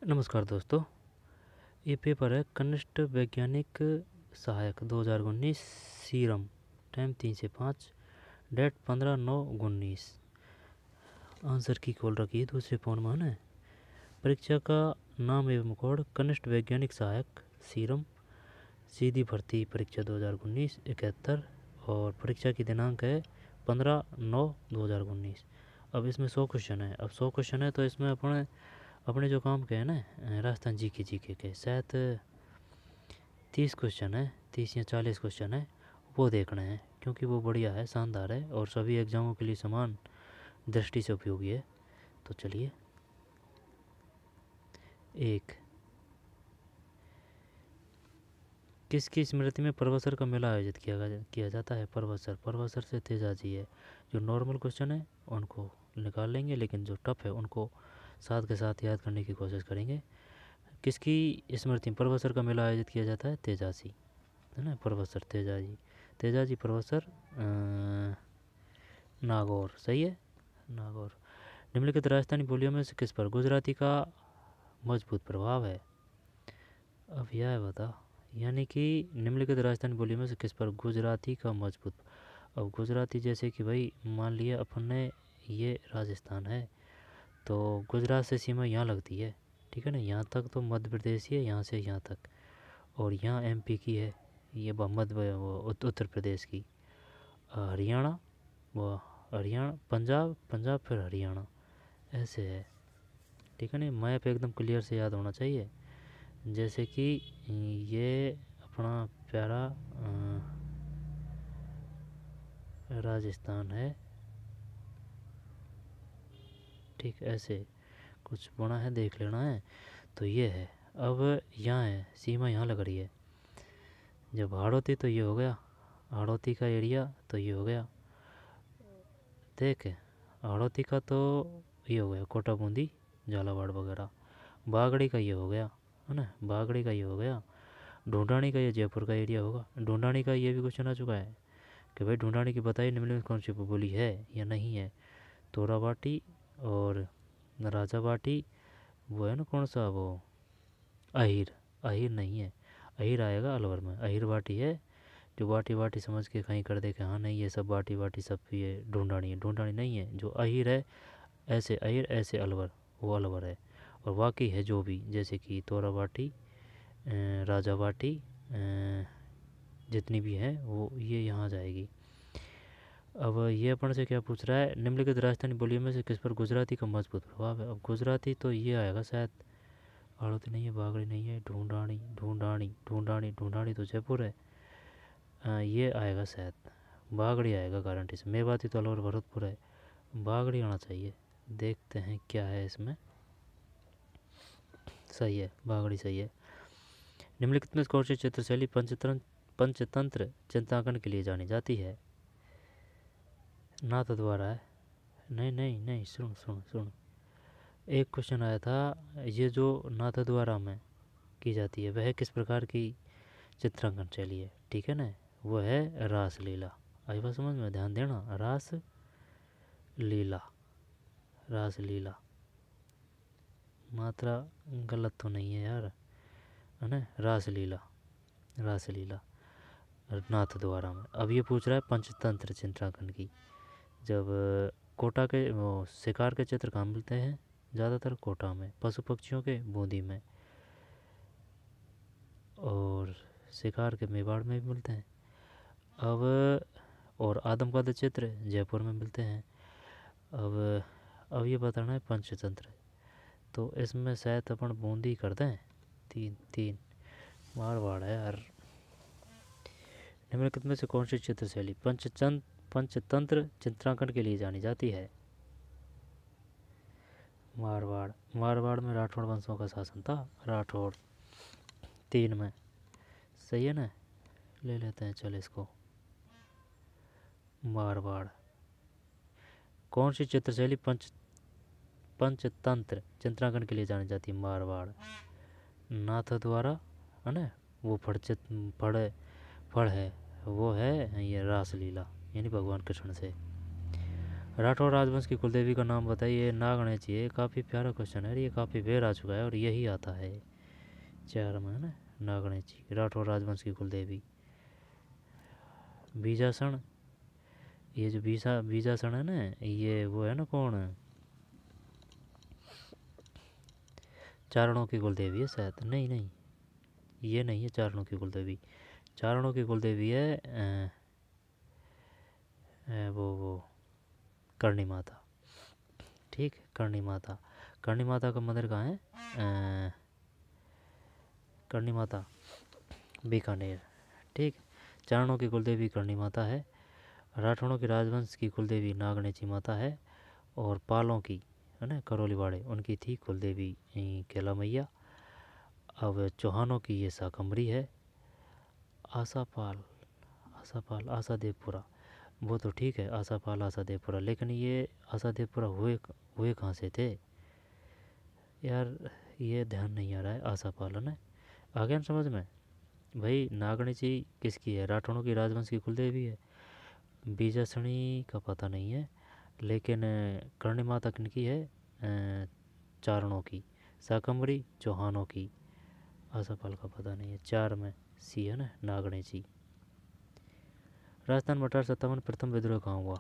नमस्कार दोस्तों। ये पेपर है कनिष्ठ वैज्ञानिक सहायक 2019 सीरम। टाइम 3 से 5, डेट 15/9/19। आंसर की खोल रखी है दूसरे फोन में है। परीक्षा का नाम एवं कोड कनिष्ठ वैज्ञानिक सहायक सीरम, सीधी भर्ती परीक्षा 2019 71। और परीक्षा की दिनांक है 15/9/2019। अब इसमें 100 क्वेश्चन है। अब 100 क्वेश्चन है तो इसमें अपने जो काम के हैं ना राजस्थान जीके के शायद 30 क्वेश्चन है, 30 या 40 क्वेश्चन है, वो देखना है क्योंकि वो बढ़िया है, शानदार है और सभी एग्जामों के लिए समान दृष्टि से उपयोगी है। तो चलिए। एक, किसकी स्मृति में परवसर का मेला आयोजित किया जाता है? परवसर से तेजाजी है। जो नॉर्मल क्वेश्चन है उनको निकाल लेंगे, लेकिन जो टफ है उनको साथ के साथ याद करने की कोशिश करेंगे। किसकी स्मृति में परवसर का मेला आयोजित किया जाता है? तेजाजी, है ना। परवसर तेजाजी परवसर नागौर, सही है, नागौर। निम्नलिखित राजस्थानी बोलियों में से किस पर गुजराती का मजबूत प्रभाव है? अब यह है बता, यानी कि निम्नलिखित राजस्थानी बोलियों में से किस पर गुजराती का मजबूत। अब गुजराती जैसे कि भाई मान लिया अपन ने ये राजस्थान है तो गुजरात से सीमा यहाँ लगती है, ठीक है ना। यहाँ तक तो मध्य प्रदेश ही है, यहाँ से यहाँ तक। और यहाँ एमपी की है, ये उत्तर प्रदेश की। हरियाणा, वो हरियाणा, पंजाब फिर हरियाणा, ऐसे है, ठीक है ना। मैप एकदम क्लियर से याद होना चाहिए। जैसे कि ये अपना प्यारा राजस्थान है, ठीक, ऐसे कुछ बना है, देख लेना है। तो ये है, अब यहाँ है, सीमा यहाँ लग रही है। जब हाड़ौती तो ये हो गया, हाड़ौती का एरिया तो ये हो गया, देख हाड़ौती का तो ये हो गया कोटा बूंदी झालावाड़ वगैरह। बागड़ी का ये हो गया, है ना, बागड़ी का ये हो गया। ढूंढानी का ये जयपुर का एरिया होगा। ढूंढानी का ये भी क्वेश्चन आ चुका है कि भाई ढूंढानी की बताइए निम्नलिखित कौन सी बोली है या नहीं है। तोराबाटी और राजाबाटी, वो है ना कौन सा वो, अहिर, अहिर नहीं है। अहिर आएगा अलवर में, अहिर बाटी है। जो बाटी बाटी समझ के कहीं कर दे कि हाँ नहीं ये सब बाटी बाटी सब ये ढूंढानी है, ढूंढानी नहीं है। जो अहिर है, ऐसे अहिर ऐसे अलवर, वो अलवर है। और वाकई है जो भी, जैसे कि तोरा बाटी, राजा बाटी, जितनी भी हैं वो ये यहाँ जाएगी। अब ये अपन से क्या पूछ रहा है, निम्नलिखित राजस्थानी बोलियों में से किस पर गुजराती का मजबूत प्रभाव है? अब गुजराती तो ये आएगा शायद, हाड़ौती नहीं है, बागड़ी नहीं है, ढूंढानी ढूंढानी ढूंढानी ढूंढानी तो जयपुर है। ये आएगा शायद, बागड़ी आएगा गारंटी से। मेवाती तो अलवर भरतपुर है, बागड़ी आना चाहिए। देखते हैं क्या है इसमें। सही है, बागड़ी सही है। निम्नलिखित में कौन सी चित्रशैली पंचतंत्र चित्रांकन के लिए जानी जाती है? नाथ द्वारा है। नहीं नहीं नहीं, सुन सुन सुन, एक क्वेश्चन आया था, ये जो नाथ द्वारा में की जाती है वह किस प्रकार की चित्रांकन शैली है, ठीक है ना। वो है रास लीला। आई बात समझ में, ध्यान देना, रास लीला, रास लीला। मात्रा गलत तो नहीं है यार, है ना, रास लीला, रास लीला नाथ द्वारा में। अब ये पूछ रहा है पंचतंत्र चित्रांकन की। जब कोटा के वो शिकार के चित्र कहाँ मिलते हैं? ज़्यादातर कोटा में, पशु पक्षियों के बूंदी में, और शिकार के मेवाड़ में भी मिलते हैं। अब और आदमकद चित्र जयपुर में मिलते हैं। अब ये बताना है पंचतंत्र, तो इसमें शायद अपन बूंदी कर दें। तीन तीन, मारवाड़ है यार। निम्नलिखित में से कौन सी चित्रशैली पंचतंत्र चित्रांकन के लिए जानी जाती है? मारवाड़, मारवाड़ में राठौड़ वंशों का शासन था, राठौड़। तीन में, सही है ना, ले लेते हैं चल इसको, मारवाड़। कौन सी चित्रशैली पंचतंत्र चित्रांकन के लिए जानी जाती है? मारवाड़। नाथ द्वारा, है ना, वो फड़ है, वो है ये रासलीला, यानी भगवान कृष्ण से। राठौर राजवंश की कुलदेवी का नाम बताइए। नागणेची है। काफ़ी प्यारा क्वेश्चन है, ये काफ़ी बेर आ चुका है और यही आता है 4 में, है ना। नागणेची राठौर राजवंश की कुलदेवी। बीजासण, ये जो बीजासण है ना, ये वो है ना, कौन है, चारणों की कुलदेवी है शायद। नहीं नहीं, ये नहीं है चारणों की कुलदेवी। चारणों की कुलदेवी है वो करणी माता। ठीक, करणी माता। करणी माता का मंदिर कहाँ है? करणी माता बीकानेर। ठीक, चारणों की कुलदेवी करणी माता है। राठौड़ों के राजवंश की कुलदेवी नागणेची माता है। और पालों की, है ना, करौली वाड़े, उनकी थी कुलदेवी केला मैया। अब चौहानों की ये शाकंभरी है। आसापाल, आसापाल आसादेवपुरा, वो तो ठीक है, आसापाल आसादेवपुरा, लेकिन ये आसादेवपुरा हुए कहाँ से थे यार, ये ध्यान नहीं आ रहा है। आसापाल, है ना, आ गया ना समझ में भाई। नागणेची किसकी है? राठौड़ों की राजवंश की कुलदेवी है। बीजासनी का पता नहीं है, लेकिन करणी माता किनकी है? चारणों की। शाकंभरी चौहानों की। आसापाल का पता नहीं है। 4 में सी है ना, नागणेची। राजस्थान में 1857 प्रथम विद्रोह कहाँ हुआ?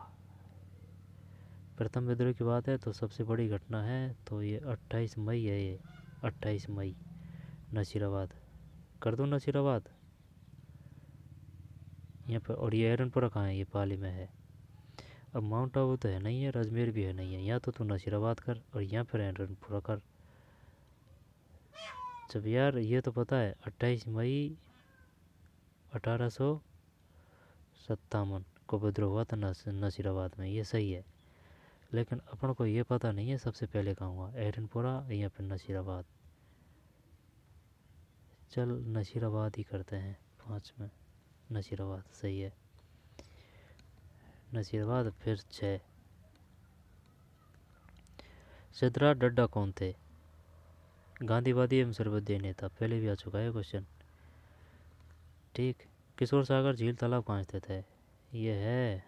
प्रथम विद्रोह की बात है तो सबसे बड़ी घटना है तो ये 28 मई है। ये 28 मई नसीराबाद। कर दूँ नसीराबाद यहाँ पर। और ये एरनपुरा कहाँ है? ये पाली में है। अब माउंट आबू तो है नहीं है, अजमेर भी है नहीं है, यहाँ तो तू नसीराबाद कर और यहाँ पर एरनपुरा कर। जब यार ये तो पता है 28 मई 1857 को विद्रोह हुआ था नसीराबाद में, ये सही है। लेकिन अपन को ये पता नहीं है सबसे पहले कहाँ हुआ, एरनपुरा या फिर नसीराबाद। चल नसीराबाद ही करते हैं 5 में। नसीराबाद सही है। नसीराबाद। फिर 6, सिद्धराज डड्डा कौन थे? गांधीवादी एवं सर्वोदय नेता, पहले भी आ चुका है क्वेश्चन। ठीक, किशोर सागर झील तालाब कहाँ स्थित है? ये है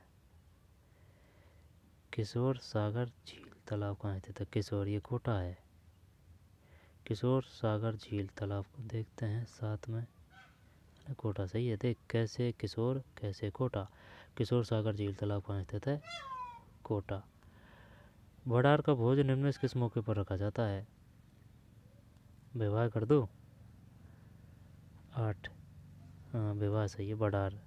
किशोर सागर झील तालाब कहाँ स्थित है? किशोर, ये कोटा है। किशोर सागर झील तालाब को देखते हैं साथ में। कोटा सही है। देख, कैसे किशोर कैसे कोटा। किशोर सागर झील तालाब कहाँ स्थित है? कोटा। भंडार का भोज निम्न में किस मौके पर रखा जाता है? विवाह कर दो 8। हाँ, विवाह सही है। भंडार,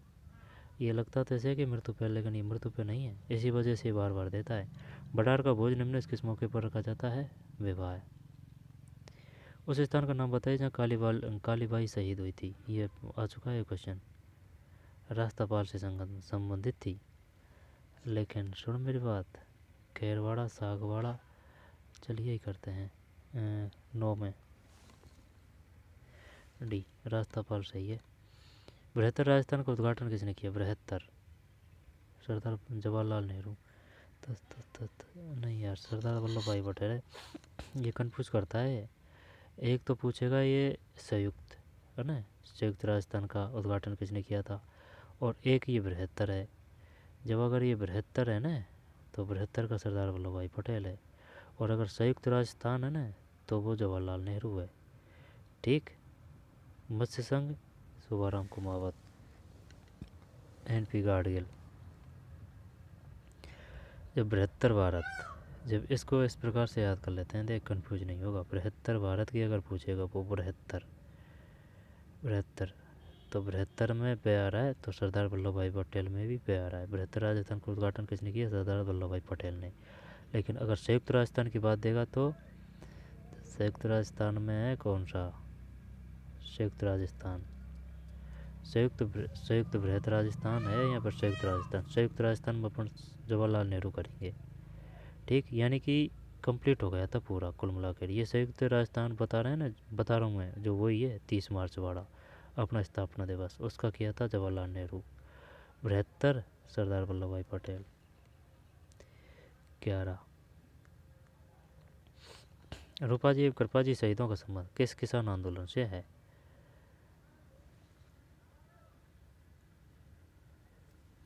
ये लगता तो ऐसे कि मृत्यु पे, लेकिन ये मृत्यु पे नहीं है, इसी वजह से बार बार देता है। भंडार का भोज निम्न किस मौके पर रखा जाता है? विवाह। उस स्थान का नाम बताइए जहाँ कालीबाई शहीद हुई थी। ये आ चुका है क्वेश्चन, रास्तापाल से संबंधित थी। लेकिन सुन मेरी बात, खैरवाड़ा सागवाड़ा, चलिए ही करते हैं 9 में डी, रास्तापाल सही है। बृहत्तर राजस्थान का उद्घाटन किसने किया? बृहत्तर, सरदार जवाहरलाल नेहरू। नहीं यार, सरदार वल्लभ भाई पटेल है। ये कंफ्यूज करता है। एक तो पूछेगा ये संयुक्त, है ना, संयुक्त राजस्थान का उद्घाटन किसने किया था, और एक ये बृहत्तर है। जब अगर ये बृहत्तर है ना, तो बृहत्तर का सरदार वल्लभ भाई पटेल है, और अगर संयुक्त राजस्थान है ना, तो वो जवाहरलाल नेहरू है। ठीक, मत्स्य संघ सुभाराम कुमावत, NP गाडगिल। जब बृहत्तर भारत, जब इसको इस प्रकार से याद कर लेते हैं, देख कंफ्यूज नहीं होगा। बृहत्तर भारत की अगर पूछेगा वो बृहत्तर, तो बृहत्तर में पे आ रहा है, तो सरदार वल्लभ भाई पटेल में भी पे आ रहा है। बृहत्तर राजस्थान का उद्घाटन किसने किया? सरदार वल्लभ भाई पटेल ने। लेकिन अगर संयुक्त राजस्थान की बात देगा तो संयुक्त राजस्थान में है कौन सा? संयुक्त राजस्थान, संयुक्त बृहत राजस्थान है या फिर संयुक्त राजस्थान? संयुक्त राजस्थान में अपन जवाहरलाल नेहरू करेंगे। ठीक, यानी कि कंप्लीट हो गया था पूरा कुल मिलाकर। ये संयुक्त राजस्थान बता रहे हैं ना, बता रहा हूँ मैं, जो वही है 30 मार्च वाला अपना स्थापना दिवस, उसका किया था जवाहरलाल नेहरू। बृहत्तर सरदार वल्लभ भाई पटेल। 11, रूपाजी एवं कृपाजी शहीदों का संबंध किस किसान आंदोलन से है?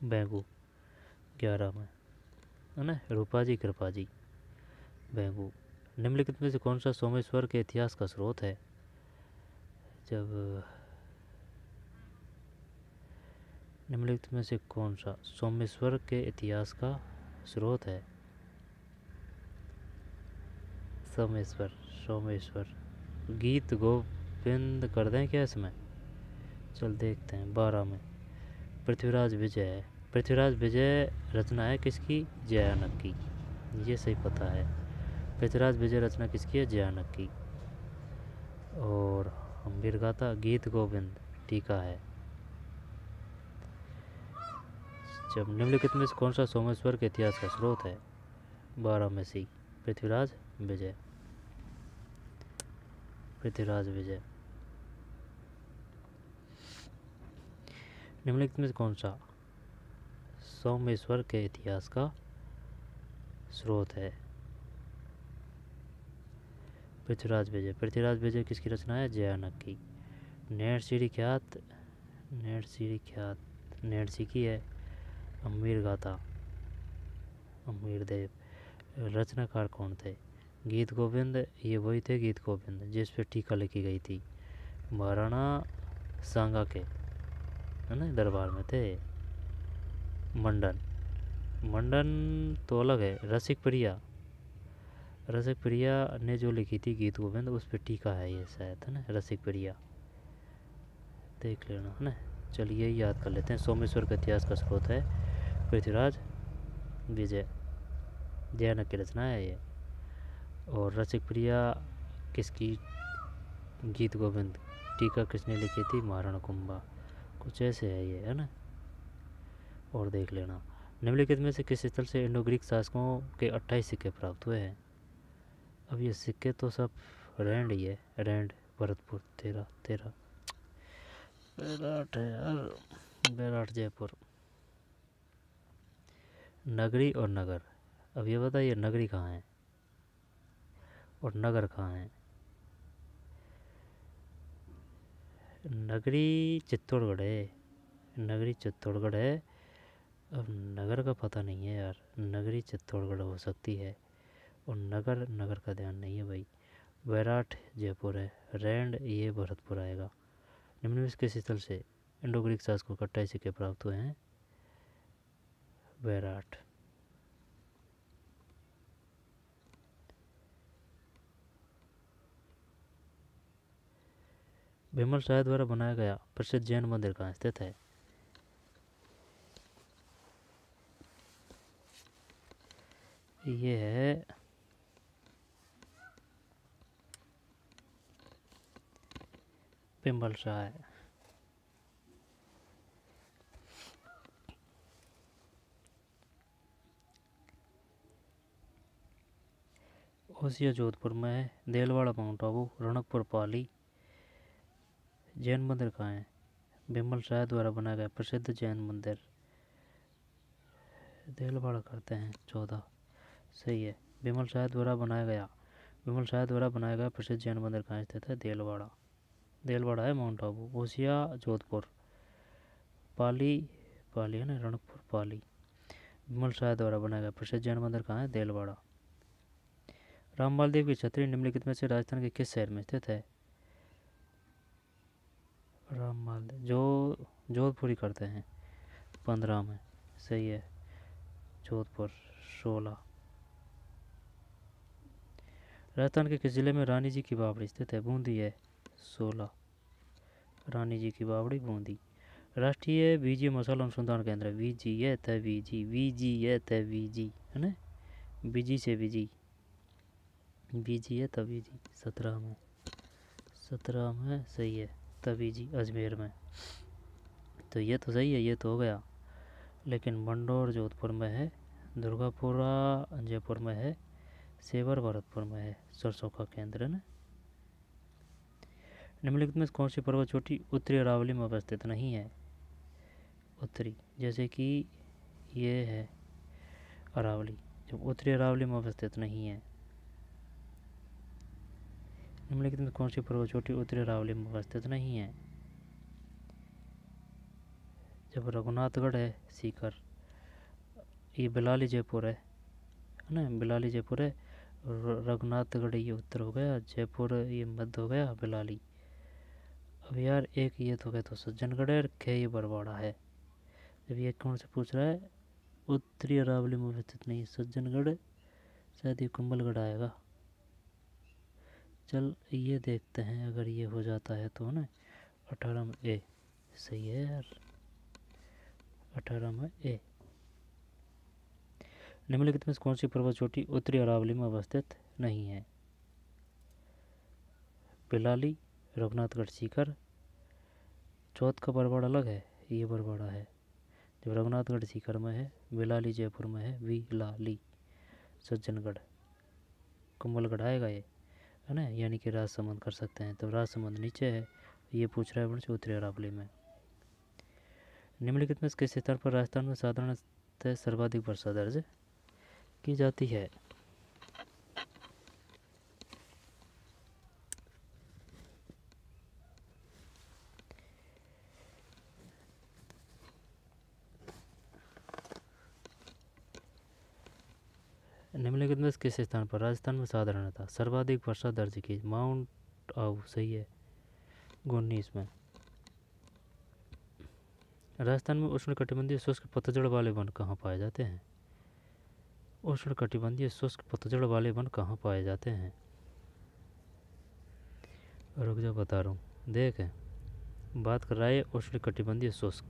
बैंगू। 11 में है ना, रूपाजी कृपाजी भेंगू। निम्नलिखित में से कौन सा सोमेश्वर के इतिहास का स्रोत है? जब निम्नलिखित में से कौन सा सोमेश्वर के इतिहास का स्रोत है? सोमेश्वर, सोमेश्वर। गीत गोविंद कर दें क्या इसमें? चल देखते हैं। 12 में पृथ्वीराज विजय है। पृथ्वीराज विजय रचना है किसकी? जयानक की, ये सही पता है। पृथ्वीराज विजय रचना किसकी है? जयानक की। और हम्बीर गाथा गीत गोविंद टीका है। जब निम्नलिखित में से कौन सा सोमेश्वर के इतिहास का स्रोत है? 12 में से पृथ्वीराज विजय, पृथ्वीराज विजय। निम्नलिखित में से कौन सा सोमेश्वर के इतिहास का स्रोत है? पृथ्वीराज विजय। पृथ्वीराज विजय किसकी रचना है? जयानक की। नैणसीढ़ी ख्यात, नैणसीढ़ी ख्यात नैणसी की है। हम्बीर गाथा हम्बीर देव। रचनाकार कौन थे? गीत गोविंद, ये वही थे गीत गोविंद जिस पे टीका लिखी गई थी। महाराणा सांगा के, है ना, दरबार में थे। मंडन, मंडन तो अलग है। रसिक प्रिया, रसिक प्रिया ने जो लिखी थी गीत गोविंद उस पर टीका है ये शायद, है ना, रसिक प्रिया, देख लेना, है ना। चलिए याद कर लेते हैं। सोमेश्वर का इतिहास का स्रोत है पृथ्वीराज विजय, जयानक की रचना है ये। और रसिक प्रिया किसकी? गीत गोविंद। टीका किसने लिखी थी? महाराणा कुंभा। कुछ ऐसे है ये, है ना। और देख लेना। निम्नलिखित में से किस स्थल से इंडो ग्रीक शासकों के 28 सिक्के प्राप्त हुए हैं? अब ये सिक्के तो सब रैंड ही है। रैंड, भरतपुर, 13 बेराट है यार, बेराट जयपुर। नगरी और नगर। अब ये बताइए नगरी कहाँ है और नगर कहाँ है? नगरी चित्तौड़गढ़ है, नगरी चित्तौड़गढ़ है। अब नगर का पता नहीं है यार। नगरी चित्तौड़गढ़ हो सकती है और नगर, नगर का ध्यान नहीं है भाई। बैराठ जयपुर है। रैंड ये भरतपुर आएगा। निम्न में किस स्थल से इंडो ग्रीक शासकों को 28 सिक्के प्राप्त हुए हैं? बैराठ। बिमल शाह द्वारा बनाया गया प्रसिद्ध जैन मंदिर कहाँ स्थित है? ये है बिमल शाह। ओसिया जोधपुर में है। देलवाड़ा माउंट आबू, रणकपुर पाली। जैन मंदिर कहाँ है? बिमल शाह द्वारा बनाया गया प्रसिद्ध जैन मंदिर देलवाड़ा करते हैं 14, सही है। बिमल शाह द्वारा बनाया गया, बिमल शाह द्वारा बनाया गया प्रसिद्ध जैन मंदिर कहाँ स्थित है? देलवाड़ा, देलवाड़ा है माउंट आबू। ओसिया जोधपुर, पाली, पाली है ना, रणकपुर पाली। बिमल शाह द्वारा बनाया गया प्रसिद्ध जैन मंदिर कहाँ है? देलवाड़ा। रामपाल देव की छतरी निम्नलिखित में से राजस्थान के किस शहर में स्थित है? रामपाल देव जो जोधपुरी करते हैं 15 में, सही है। जोधपुर 16। राजस्थान के किस जिले में रानी जी की बावड़ी स्थित है? बूंदी है 16। रानी जी की बावड़ी बूंदी। राष्ट्रीय बीजीय मसाला अनुसंधान केंद्र वीजी है त वीजी, वीजी है त वीजी, है ना, बीजी से बीजी, बीजी है तभी जी। 17 में, 17 में सही है तभी जी, अजमेर में। तो ये तो सही है, ये तो हो गया। लेकिन मंडोर जोधपुर में है, दुर्गापुरा जयपुर में है, सेवर भरतपुर में है, सरसों का केंद्र है ना। निम्नलिखित में कौन सी पर्वत चोटी उत्तरी अरावली में अवस्थित नहीं है? उत्तरी, जैसे कि ये है अरावली, जो उत्तरी अरावली में अवस्थित नहीं है। निम्नलिखित में कौन सी पर्वत चोटी उत्तरी अरावली में अवस्थित नहीं है? जब रघुनाथगढ़ है सीकर, ये बिलाली जयपुर है, ना। बिलाली जयपुर है, रघुनाथगढ़ ये उत्तर हो गया, जयपुर ये मध्य हो गया, बिलाली। अब यार एक ये तो क्या तो सज्जनगढ़ है, खे ये बरवाड़ा है। जब ये कौन से पूछ रहा है, उत्तरी अरावली में अवस्थित नहीं, सज्जनगढ़ शायद ये कुंभलगढ़ आएगा। चल ये देखते हैं, अगर ये हो जाता है तो ना 18 में ए सही है यार, 18 में ए। निम्नलिखित में कौन सी पर्वत चोटी उत्तरी अरावली में अवस्थित नहीं है? बिलाली, रघुनाथगढ़ सीकर। चौथ का बरवाड़ा अलग है, ये बरवाड़ा है। जब रघुनाथगढ़ सीकर में है, बिलाली जयपुर में है, बिलाली। सज्जनगढ़ कुंभलगढ़ आएगा ये, है ना, यानी कि राजसमंद कर सकते हैं। तो राजसमंद नीचे है, ये पूछ रहा है वर्ण उत्तरी अरावली में। निम्नलिखित में किस स्थान पर राजस्थान में साधारणतः सर्वाधिक वर्षा दर्ज की जाती है? निम्नलिखित में किस स्थान पर राजस्थान में साधारणतः सर्वाधिक वर्षा दर्ज की? माउंट आबू सही है, 19 में। राजस्थान में उष्णकटिबंधीय शुष्क पतझड़ वाले वन कहाँ पाए जाते हैं? उष्णकटिबंधीय शुष्क पतझड़ वाले वन कहाँ पाए जाते हैं? रुक जा बता रहा हूँ, देख बात कर रहा है उष्णकटिबंधीय शुष्क।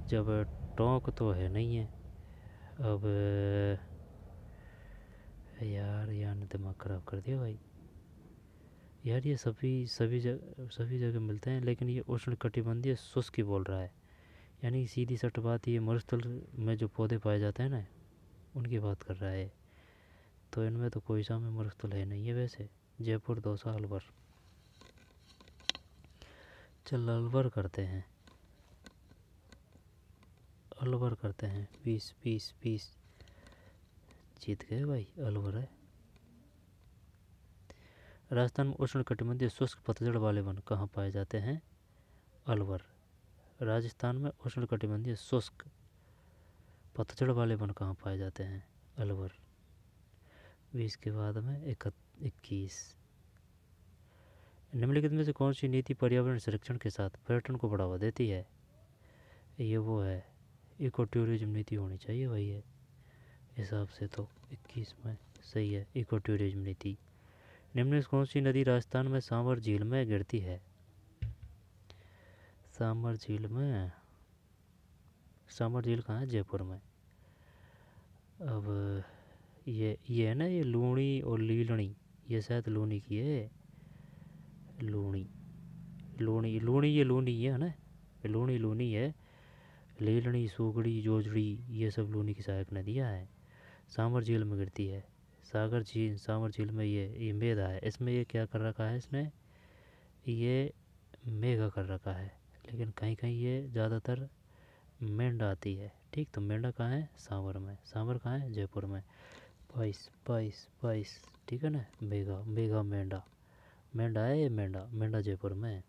जब टोंक तो है नहीं है, अब यार ने दिमाग ख़राब कर दिया भाई। यार ये सभी जगह मिलते हैं, लेकिन ये उष्णकटिबंधीय शुष्क ही बोल रहा है, यानी सीधी सट बात, ये मरुस्थल में जो पौधे पाए जाते हैं ना, उनकी बात कर रहा है। तो इनमें तो कोई सा में मरुस्थल है नहीं है वैसे। जयपुर, दौसा, अलवर। चल अलवर करते हैं, अलवर करते हैं। 20 20 20 जीत गए भाई, अलवर है। राजस्थान में उष्णकटिबंधीय शुष्क पतझड़ वाले वन कहाँ पाए जाते हैं? अलवर। राजस्थान में उष्णकटिबंधीय शुष्क पतझड़ वाले वन कहाँ पाए जाते हैं? अलवर। 20 के बाद में 21। निम्नलिखित में से कौन सी नीति पर्यावरण संरक्षण के साथ पर्यटन को बढ़ावा देती है? ये वो है, इको टूरिज्म नीति होनी चाहिए भाई, है हिसाब से तो 21 में सही है, इको टूरिज्म नीति। निम्न में कौन सी नदी राजस्थान में सांवर झील में गिरती है? सांवर झील में, सांवर झील कहाँ है? जयपुर में। अब ये है ना, ये लूणी और लीलणी, ये शायद लूनी की है, लूणी लूणी लूणी, ये लूनी है ना, लूनी है। लीलणी, सूगड़ी, जोजड़ी, ये सब लूनी की सहायक नदियाँ हैं, सांवर झील में गिरती है। सागर झील, सांवर झील में ये मेधा है, इसमें ये क्या कर रखा है इसने, ये मेघा कर रखा है, लेकिन कहीं कहीं ये ज़्यादातर मेंढा आती है। ठीक, तो मेंढा कहाँ है? सांवर में। सांवर कहाँ है? जयपुर में। 22 22 22 ठीक है ना। मेघा मेघा मेंढा, मेंढा है ये, मेंढा जयपुर में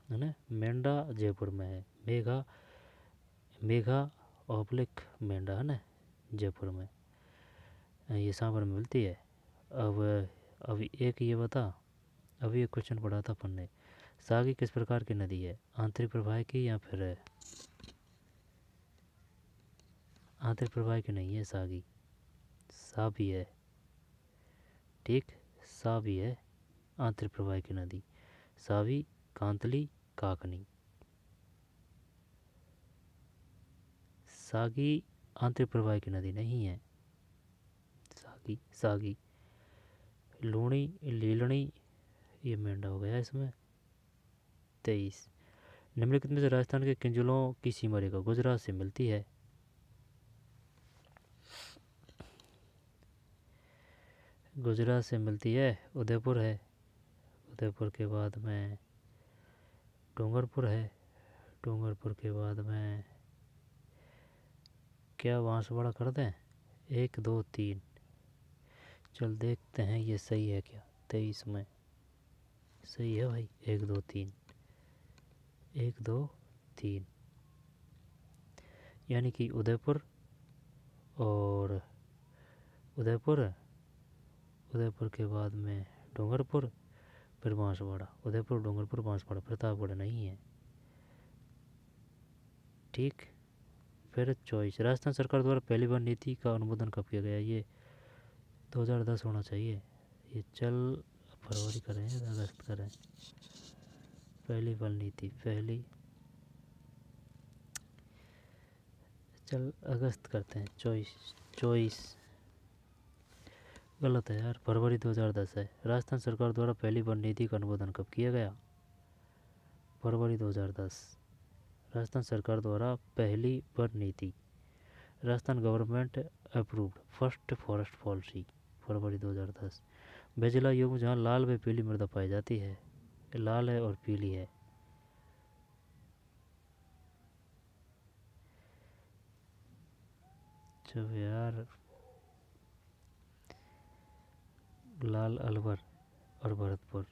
है ना, मेंढा जयपुर में है। मेघा ऑब्लिक मेंढा है ना, जयपुर में, ये सांभर में मिलती है। अब एक ये बता, अभी एक क्वेश्चन पढ़ा था अपन ने, सागी किस प्रकार की नदी है? आंतरिक प्रवाह की या फिर आंतरिक प्रवाह की नहीं है सागी, सा भी है, ठीक, सा भी है आंतरिक प्रवाह की नदी। सावी, कांतली, काकनी। सागी आंतरिक प्रवाह की नदी नहीं है, सागी। लूणी, लीलणी, ये मेंढा हो गया इसमें। 23। निम्नलिखित में से राजस्थान के किन जिलों की सीमा रेखा गुजरात से मिलती है? गुजरात से मिलती है, उदयपुर है, उदयपुर के बाद में डूंगरपुर है, डूंगरपुर के बाद में क्या बांसवाड़ा कर दें? 1 2 3, चल देखते हैं ये सही है क्या। 23 में सही है भाई, 1 2 3, 1 2 3, यानी कि उदयपुर और उदयपुर है, उदयपुर के बाद में डूंगरपुर, फिर बांसवाड़ा। उदयपुर, डूंगरपुर, बांसवाड़ा, प्रतापगढ़ नहीं है। ठीक। फिर चॉइस, राजस्थान सरकार द्वारा पहली बार नीति का अनुमोदन कब किया गया? ये 2010 होना चाहिए। ये चल फरवरी का रहे अगस्त का रहे। पहली बार नीति, पहली, चल अगस्त करते हैं। चॉइस गलत है यार, फरवरी 2010 है। राजस्थान सरकार द्वारा पहली बार नीति का अनुमोदन कब किया गया? फरवरी 2010। राजस्थान सरकार द्वारा पहली बार नीति, Rajasthan government approved first forest policy, February 2010। वह जिला युग जहाँ लाल व पीली मृदा पाई जाती है, लाल है और पीली है। जब यार लाल, अलवर और भरतपुर।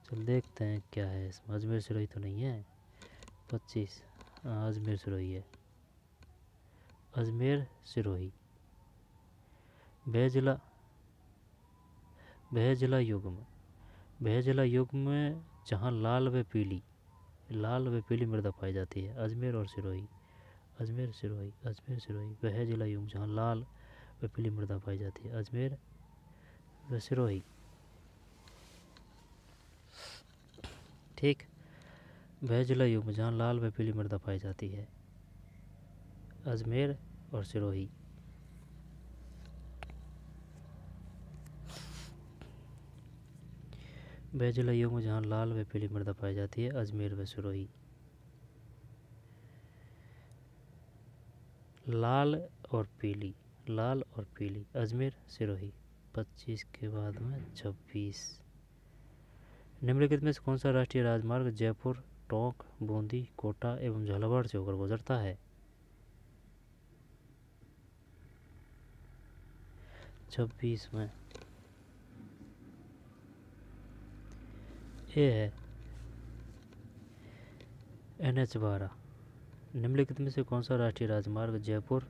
चल देखते हैं क्या है इसमें। अजमेर सिरोही तो नहीं है। 25, अजमेर सिरोही है, अजमेर सिरोही। वह जिला युग में जहाँ लाल व पीली मृदा पाई जाती है, अजमेर और सिरोही, अजमेर सिरोही, अजमेर सिरोही। वह जिला युग जहाँ लाल व पीली मृदा पाई जाती है, अजमेर व सिरोही। ठीक। वह जिला युग में जहाँ लाल व पीली मृदा पाई जाती है, अजमेर और सिरोही। वह जिला युग में जहाँ लाल व पीली मृदा पाई जाती है, अजमेर व सिरोही। लाल और पीली, अजमेर सिरोही। 25 के बाद में 26। निम्नलिखित में से कौन सा राष्ट्रीय राजमार्ग जयपुर, टोंक, बूंदी, कोटा एवं झालावाड़ से होकर गुजरता है? 26 में ये है NH12। निम्नलिखित में से कौन सा राष्ट्रीय राजमार्ग जयपुर,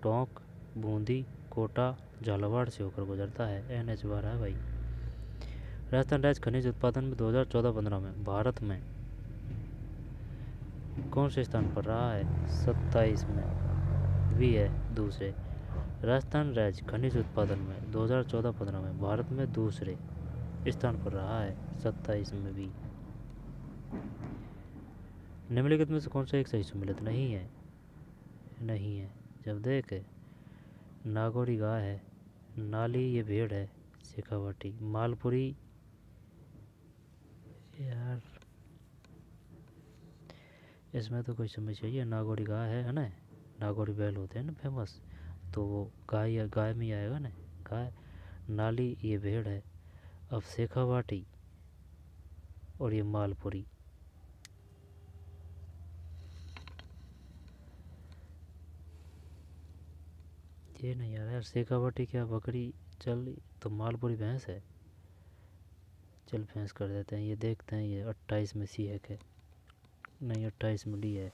टोंक, बूंदी, कोटा, झालावाड़ से होकर गुजरता है? NH12 है भाई। राजस्थान राज्य खनिज उत्पादन में 2014-15 में भारत में कौन से स्थान पर रहा है? 27 में भी है दूसरे। राजस्थान राज्य खनिज उत्पादन में 2014-15 में भारत में दूसरे स्थान पर रहा है, 27 में भी। निम्नलिखित में से कौन सा एक सही सम्मिलित नहीं है? जब देख, नागौरी गाय है, नाली ये भेड़ है, शेखावाटी, मालपुरी। यार इसमें तो कोई समझ चाहिए। नागौरी गाय है ना, नागौरी बैल होते हैं ना फेमस, तो वो गाय में आएगा ना, गाय। नाली ये भेड़ है, अब शेखावाटी और ये मालपुरी। ये नहीं यार, शेखावाटी क्या बकरी? चल तो मालपुरी भैंस है। चल भैंस कर देते हैं। ये देखते हैं, ये 28 में सी है नहीं, 28 में डी है।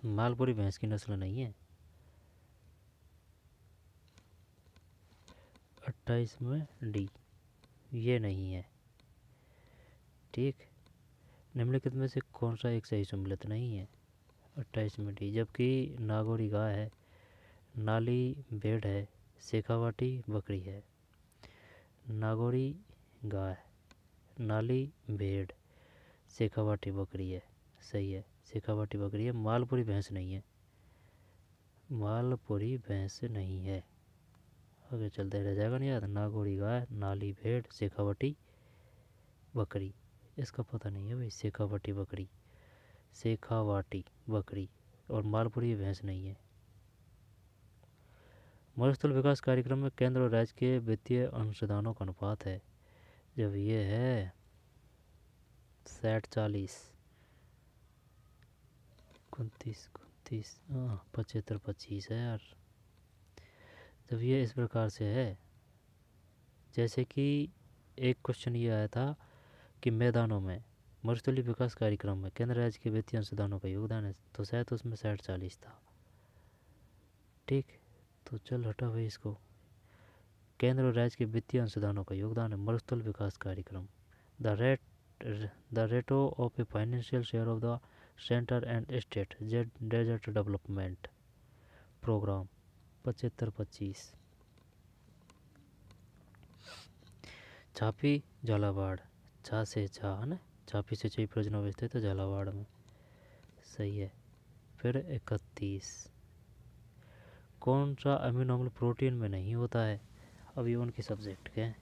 मालपुरी भैंस की नस्ल नहीं है। 28 में डी, ये नहीं है। ठीक। निम्नलिखित में से कौन सा एक सही सम्मिलित नहीं है? 28 में डी। जबकि नागौरी गाय है, नाली भेड़ है, शेखावाटी बकरी है। नागौरी गाय, नाली भेड़, शेखावाटी बकरी है, सही है, शेखावाटी बकरी है। मालपुरी भैंस नहीं है, मालपुरी भैंस नहीं है। आगे चलते रह जाएगा नहीं याद। नागौरी गाय, नाली भेड़, शेखावाटी बकरी। इसका पता नहीं है भाई, शेखावाटी बकरी और मालपुरी भैंस नहीं है। मरुस्थल विकास कार्यक्रम में केंद्र और राज्य के वित्तीय अंशदानों का अनुपात है। जब ये है 60-40, 29-29, 75-25 है यार। जब ये इस प्रकार से है, जैसे कि एक क्वेश्चन ये आया था कि मैदानों में मरुस्थलीय विकास कार्यक्रम में केंद्र राज्य के वित्तीय अंशदानों का योगदान है, तो शायद उसमें 60-40 था। ठीक। तो चल हटा भाई इसको। केंद्र और राज्य के वित्तीय अंशदानों का योगदान है मरुस्थल विकास कार्यक्रम। The rate the ratio of a financial share of the centre and state desert development programme 75-25। Chhapi Jhalawar, छा से छा है ना, छापी से छई प्रयोजन स्थित है झालावाड़ में, सही है। फिर 31, कौन सा अमीनो अम्ल प्रोटीन में नहीं होता है। अब ये उनके सब्जेक्ट के हैं,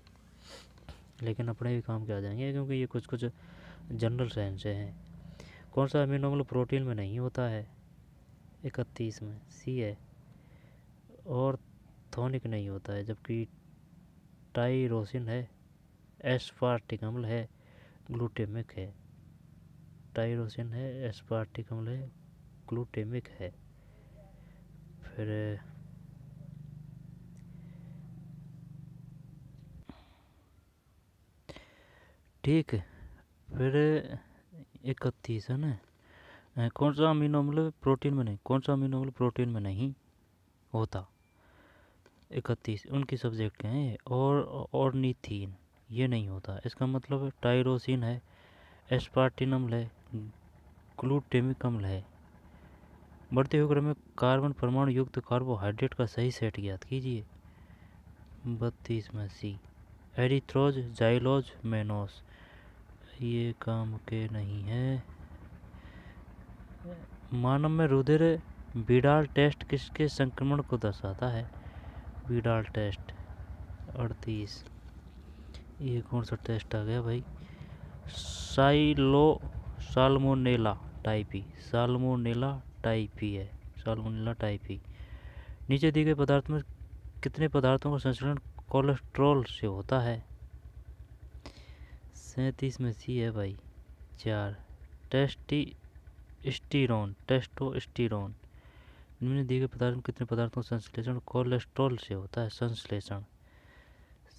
लेकिन अपने भी काम के आ जाएंगे क्योंकि ये कुछ कुछ जनरल साइंस से हैं। कौन सा अमीनो अम्ल प्रोटीन में नहीं होता है। 31 में सी है, और थोनिक नहीं होता है, जबकि टाइरोसिन है, एस्पार्टिक अम्ल है, ग्लूटेमिक है। टाइरोसिन है, एस्पार्टिक अम्ल है, ग्लूटेमिक है। फिर ठीक है, फिर 31 है ना, कौन सा अमीनो अम्ल प्रोटीन में नहीं, कौन सा अमीनो अम्ल प्रोटीन में नहीं होता। 31 उनकी सब्जेक्ट के हैं। और ऑर्निथीन ये नहीं होता, इसका मतलब टाइरोसिन है, एस्पार्टिन अम्ल है, ग्लूटेमिक अम्ल है। बढ़ते हुए क्रम में कार्बन परमाणु युक्त कार्बोहाइड्रेट का सही सेट ज्ञात कीजिए। 32 में सी, एरिथ्रोज जाइलोज मेनोस, ये काम के नहीं है। मानव में रुधिर विडाल टेस्ट किसके संक्रमण को दर्शाता है। विडाल टेस्ट 38, ये कौन सा टेस्ट आ गया भाई। साल्मोनेला टाइपी, साल्मोनेला टाइपी है, साल्मोनेला टाइपी। नीचे दिए गए पदार्थ में कितने पदार्थों का संश्लेषण कोलेस्ट्रॉल से होता है। 37 में सी है भाई, 4, टेस्टोस्टेरोन। निम्न दिए गए पदार्थ में कितने पदार्थों का संश्लेषण कोलेस्ट्रॉल से होता है, संश्लेषण।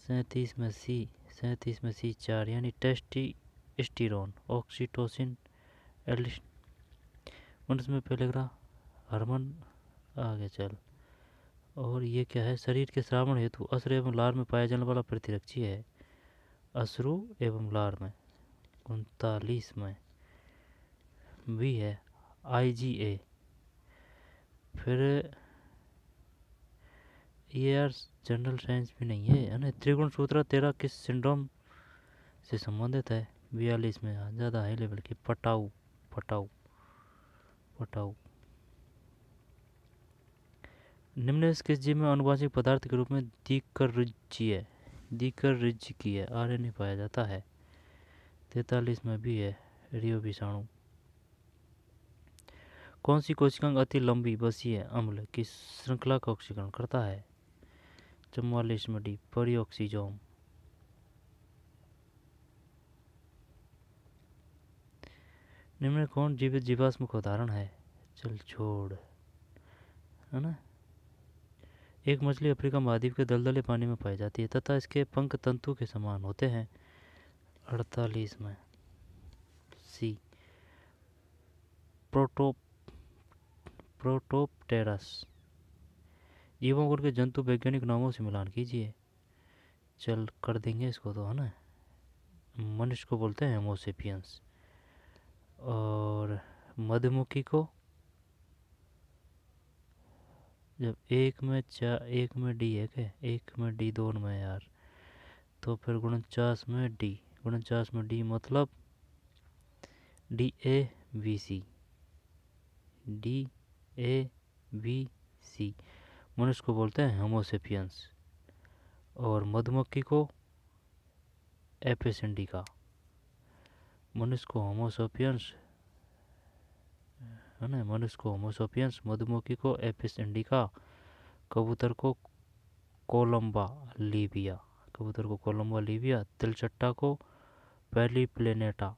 37 में सी, 4, यानी टेस्टोस्टेरोन, ऑक्सीटोसिन, एलिस। 19 में पहले ग्रह हार्मोन आगे चल। और ये क्या है, शरीर के श्रावण हेतु अश्रु एवं लार में पाया जाने वाला प्रतिरक्षी है, अश्रु एवं लार में। 39 में भी है, IgA। फिर ये यार जनरल साइंस भी नहीं है ना। त्रिगुण सूत्र तेरा किस सिंड्रोम से संबंधित है। 42 में ज़्यादा हाई लेवल की, पटाऊ पटाऊ पटाऊ। निम्न किस जीव में आनुवांशिक पदार्थ के रूप में दीकरिज्जीय RNA पाया जाता है। 43 में भी है, रियो विषाणु। कौन सी कोशिकांग अति लंबी बसीय अम्ल की श्रृंखला का ऑक्सीकरण करता है। 44 में डी, परिऑक्सीजोम। निम्न कौन जीवित जीवाश्म का उदाहरण है। चल छोड़, है ना। एक मछली अफ्रीका महाद्वीप के दलदले पानी में पाई जाती है तथा इसके पंख तंतु के समान होते हैं। 48 में सी, प्रोटोप्टेरस। जीवों को उनके जंतु वैज्ञानिक नामों से मिलान कीजिए। चल कर देंगे इसको तो, है ना। मनुष्य को बोलते हैं होमोसेपियंस, और मधुमक्खी को जब एक में डी है क्या, एक में डी, दोनों में यार, तो फिर 49 में डी मतलब DAVC। मनुष्य को बोलते हैं होमोसेपियंस, और मधुमक्खी को एपिस इंडिका। मनुष्य को होमोसेपियंस, है ना, मधुमक्खी को एपिस इंडिका, कबूतर को कोलंबा लीबिया, तिलचट्टा को पेरिप्लेनेटा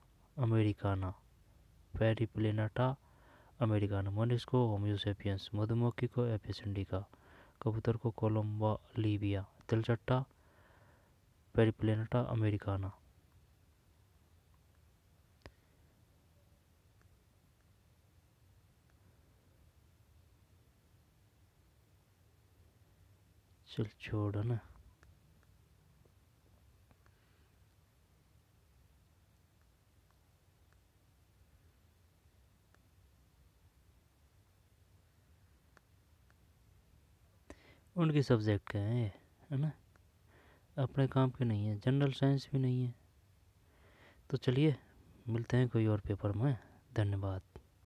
अमेरिकाना। मनुष्य को होमोसेपियंस, मधुमक्खी को एपिस इंडिका, कबूतर को कोलंबा लीबिया, तिलचट्टा पेरिप्लेनेटा अमेरिकाना। चल छोड़, है ना। उनके सब्जेक्ट के हैं ये, है ना, अपने काम के नहीं है, जनरल साइंस भी नहीं है। तो चलिए मिलते हैं कोई और पेपर में। धन्यवाद।